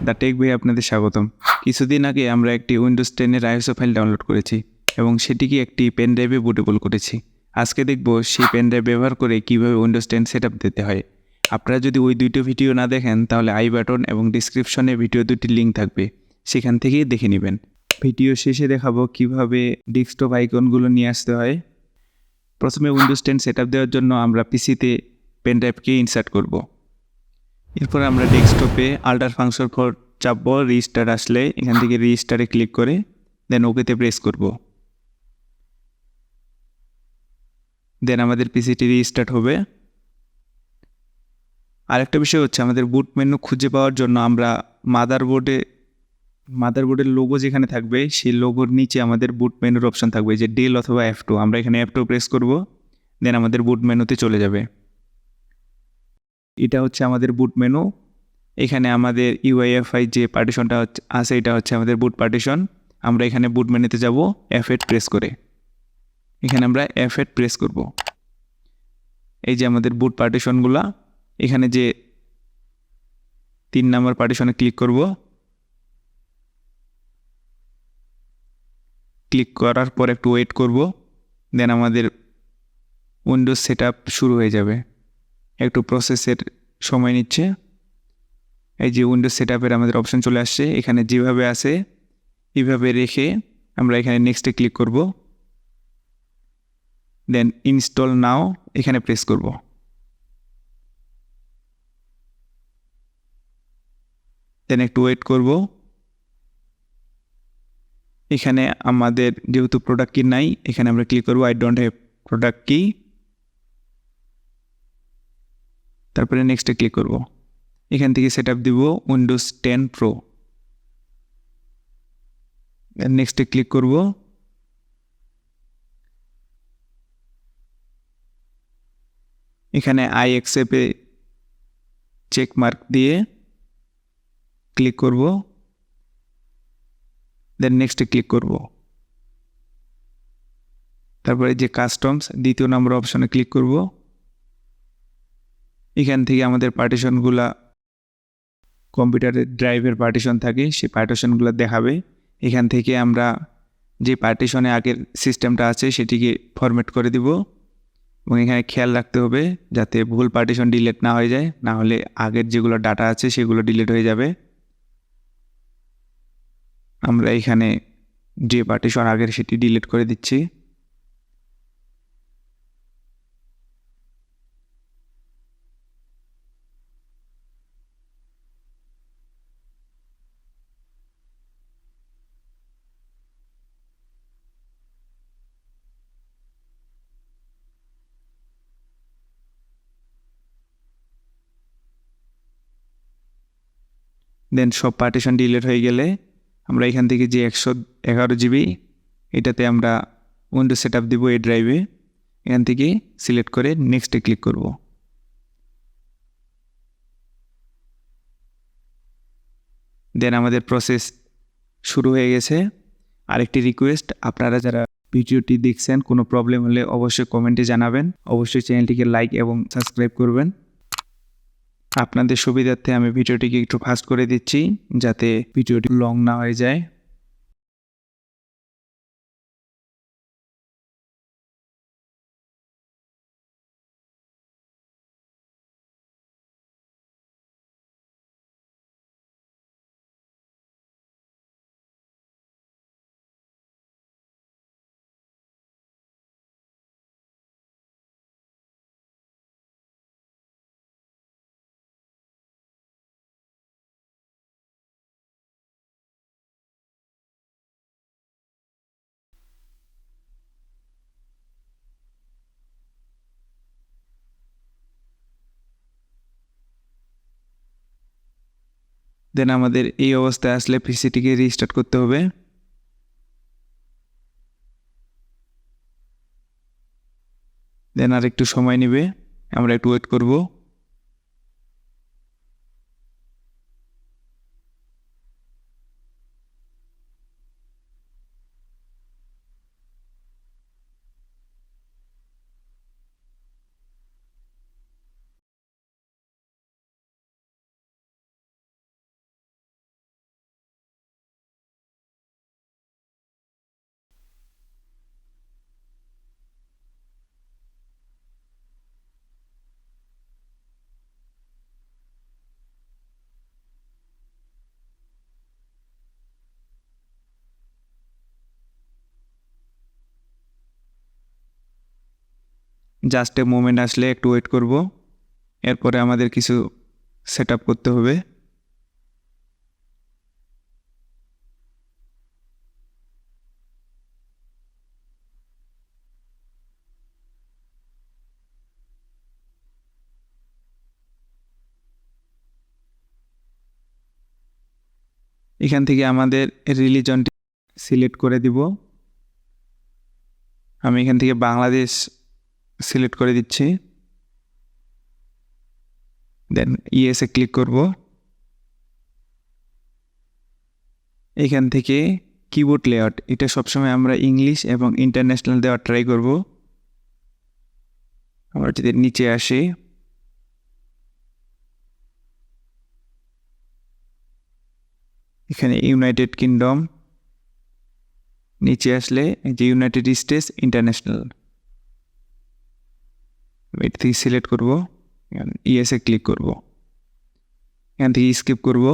The take ভাই আপনাদের স্বাগতম। কিছুদিন আগে আমরা একটি উইন্ডোজ 10 এর আইএসও ফাইল ডাউনলোড করেছি এবং সেটিকে একটি পেন ড্রাইভে বুটেবল করেছি। আজকে দেখব সেই পেন ড্রাইভ ব্যবহার করে কীভাবে উইন্ডোজ 10 সেটআপ দিতে হয়। আপনারা যদি ওই দুটো ভিডিও না দেখেন তাহলে আই বাটন এবং ডিসক্রিপশনে ভিডিও দুটির লিঙ্ক থাকবে, সেখান থেকেই দেখে নেবেন। ভিডিও শেষে দেখাবো কিভাবে ডেস্কটপ আইকনগুলো নিয়ে আসতে হয়। প্রথমে উইন্ডোজ 10 সেটআপ দেওয়ার জন্য আমরা পিসিতে পেন ড্রাইভকে ইনসার্ট করব। এরপর আমরা ডেস্কটপে আল্টার ফাংশন ফর চাপবো, রিস্টার্ট আসলে এখান থেকে রিস্টারে ক্লিক করে দেন ওকেতে প্রেস করব। দেন আমাদের পিসিটি রিস্টার্ট হবে। আরেকটা বিষয় হচ্ছে আমাদের বুট মেনু খুঁজে পাওয়ার জন্য আমরা মাদারবোর্ডের লোগো যেখানে থাকবে সেই লোগোর নিচে আমাদের বুট মেনুর অপশন থাকবে, যে ডেল অথবা F2। আমরা এখানে F2 প্রেস করব, দেন আমাদের বুট মেনুতে চলে যাবে। এটা হচ্ছে আমাদের বুট মেনু। এখানে আমাদের UEFI যে পার্টিশনটা আছে এটা হচ্ছে আমাদের বুট পার্টিশন। আমরা এখানে বুট মেনুতে যাব F8 প্রেস করে, এখানে আমরা F8 প্রেস করব। এই যে আমাদের বুট পার্টিশনগুলা, এখানে যে 3 নম্বর পার্টিশনে ক্লিক করব। ক্লিক করার পর একটু ওয়েট করব, দেন আমাদের উইন্ডোজ সেটআপ শুরু হয়ে যাবে। একটু প্রসেসের সময় নিচ্ছে। এই যে উইন্ডোজ সেটআপের আমাদের অপশন চলে আসছে, এখানে যেভাবে আছে এইভাবে রেখে আমরা এখানে নেক্সটে ক্লিক করব, দেন ইনস্টল নাও এখানে প্রেস করব। দেন একটু ওয়েট করব। এখানে আমাদের যেহেতু প্রোডাক্ট কি নাই, এখানে আমরা ক্লিক করব আই ডোন্ট হ্যাভ প্রোডাক্ট কি, তারপরে নেক্সটে ক্লিক করব। এখান থেকে সেটআপ দিব উইন্ডোজ 10 প্রো। নেক্সটে ক্লিক করব। এখানে আই অ্যাকসেপ্টে চেক মার্ক দিয়ে ক্লিক করব, দেন নেক্সটে ক্লিক করব। তারপরে যে কাস্টমস দ্বিতীয় নম্বর অপশনে ক্লিক করব। এখান থেকে আমাদের পার্টিশনগুলা, কম্পিউটারের ড্রাইভের পার্টিশন থাকে সেই পার্টিশনগুলো দেখাবে। এখান থেকে আমরা যে পার্টিশনে আগের সিস্টেমটা আছে সেটিকে ফরম্যাট করে দিব এবং এখানে খেয়াল রাখতে হবে যাতে ভুল পার্টিশন ডিলিট না হয়ে যায়, না হলে আগের যেগুলো ডাটা আছে সেগুলো ডিলিট হয়ে যাবে। আমরা এখানে যে পার্টিশন আগের সেটি ডিলিট করে দিচ্ছি। দেন সব পার্টিশন ডিলিট হয়ে গেলে আমরা এখান থেকে যে 111 জিবি এটাতে আমরা উইন্ডোজ সেটআপ দিব এই ড্রাইভে। এখান থেকে সিলেক্ট করে নেক্সটে ক্লিক করব। দেন আমাদের প্রসেস শুরু হয়ে গেছে। আরেকটি রিকোয়েস্ট, আপনারা যারা ভিডিওটি দেখছেন কোনো প্রবলেম হলে অবশ্যই কমেন্টে জানাবেন। অবশ্যই চ্যানেলটিকে লাইক এবং সাবস্ক্রাইব করবেন। আপনাদের সুবিধার্থে আমি ভিডিওটিকে একটু ফাস্ট করে দিচ্ছি যাতে ভিডিওটি লং না হয়ে যায়। দেন আমাদের এই অবস্থায় আসলে পিসিটিকে রিস্টার্ট করতে হবে। দেন আর একটু সময় নেবে, আমরা একটু ওয়েট করব। জাস্ট এ মোমেন্ট আসলে একটু ওয়েট করব। এরপরে আমাদের কিছু সেট আপ করতে হবে। এখান থেকে আমাদের রিলিজনটি সিলেক্ট করে দিব। আমি এখান থেকে বাংলাদেশ সিলেক্ট করে দিচ্ছি। দেন ইয়েসে ক্লিক করব। এখান থেকে কিবোর্ড লেআউট, এটা সবসময় আমরা ইংলিশ এবং ইন্টারন্যাশনাল দেওয়ার ট্রাই করব। আমরা যদি নিচে আসি, এখানে ইউনাইটেড কিংডম, নিচে আসলে যে ইউনাইটেড স্টেটস ইন্টারন্যাশনাল, এটা থেকে সিলেক্ট করব, ইয়েসে ক্লিক করব। এখান থেকে স্কিপ করব।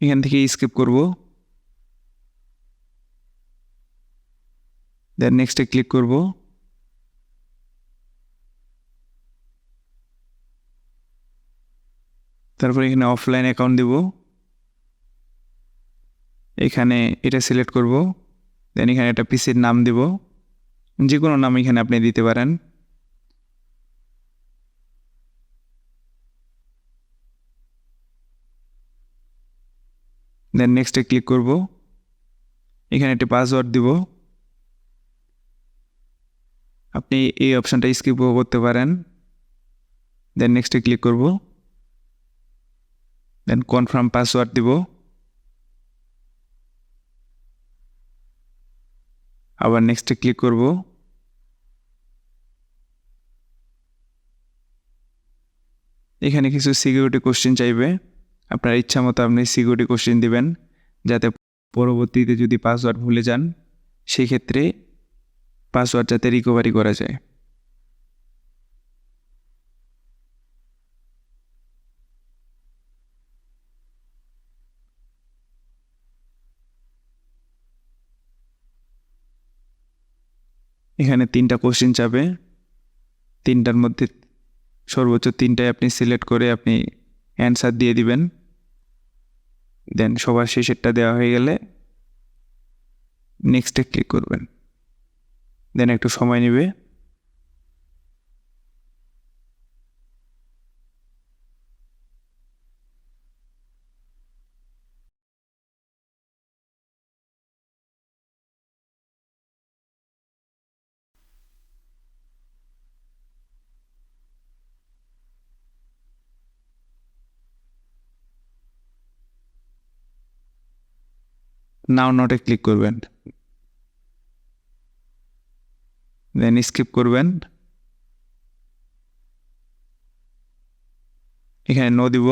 এখান থেকে স্কিপ করব। দেন নেক্সটে ক্লিক করব। তারপর এখানে অফলাইন অ্যাকাউন্ট দেব। এখানে এটা সিলেক্ট করব। দেন এখানে একটা পিসির নাম দেব, যে কোনো নাম এখানে আপনি দিতে পারেন। দেন নেক্সটে ক্লিক করব। এখানে একটা পাসওয়ার্ড দিব। আপনি এই অপশনটা স্কিপও করতে পারেন। দেন নেক্সটে ক্লিক করব। দেন কনফার্ম পাসওয়ার্ড দিব। আবার নেক্সটে ক্লিক করব। এখানে কিছু সিকিউরিটি কোশ্চেন চাইবে, আপনার ইচ্ছা মতো আপনি সিকিউরিটি কোশ্চেন দিবেন, যাতে পরবর্তীতে যদি পাসওয়ার্ড ভুলে যান সেক্ষেত্রে পাসওয়ার্ড যাতে রিকভারি করা যায়। এখানে 3টা কোশ্চেন চাবে, 3টার মধ্যে সর্বোচ্চ 3টাই আপনি সিলেক্ট করে আপনি অ্যান্সার দিয়ে দিবেন। দেন সবার শেষেরটা দেওয়া হয়ে গেলে নেক্সটে ক্লিক করবেন। দেন একটু সময় নেবে। নাও নটে ক্লিক করবেন। দেন স্কিপ করবেন। এখানে নো দিব।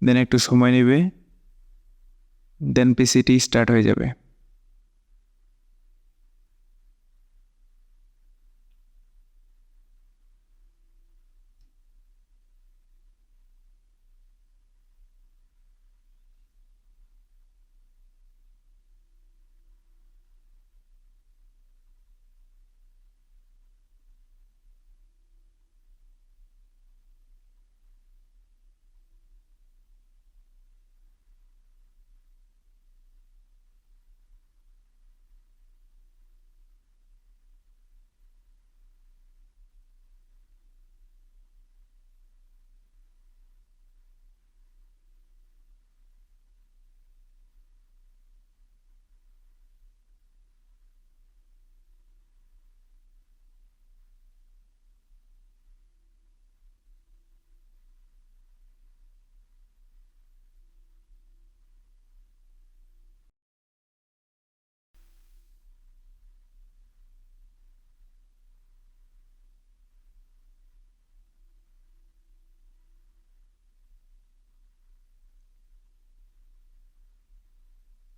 দেন একটু সময় নেবে। দেন পিসিটি স্টার্ট হয়ে যাবে।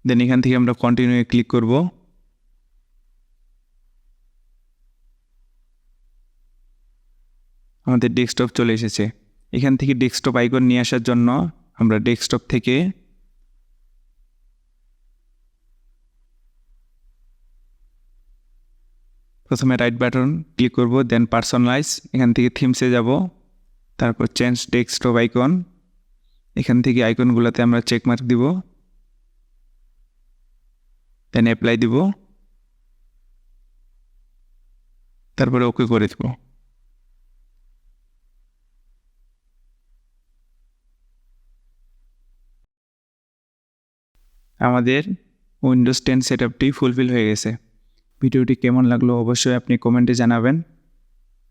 দেন এখান থেকে আমরা কন্টিনিউ ক্লিক করব। আমাদের ডেস্কটপ চলে এসেছে। এখান থেকে ডেস্কটপ আইকন নিয়ে আসার জন্য আমরা ডেস্কটপ থেকে প্রথমে রাইট বাটন ক্লিক করব, দেন পার্সোনালাইজ, এখান থেকে থিমসে যাব, তারপর চেঞ্জ ডেস্কটপ আইকন, এখান থেকে আইকনগুলোতে আমরা চেকমার্ক দিব, দেন অ্যাপ্লাই দিব, তারপরে ওকে করে দেব। আমাদের উইন্ডোজ 10 সেটআপটি ফুলফিল হয়ে গেছে। ভিডিওটি কেমন লাগলো অবশ্যই আপনি কমেন্টে জানাবেন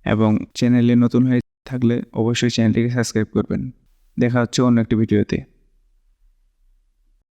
এবং চ্যানেলে নতুন হয়ে থাকলে অবশ্যই চ্যানেলটিকে সাবস্ক্রাইব করবেন। দেখা হচ্ছে অন্য একটি ভিডিওতে।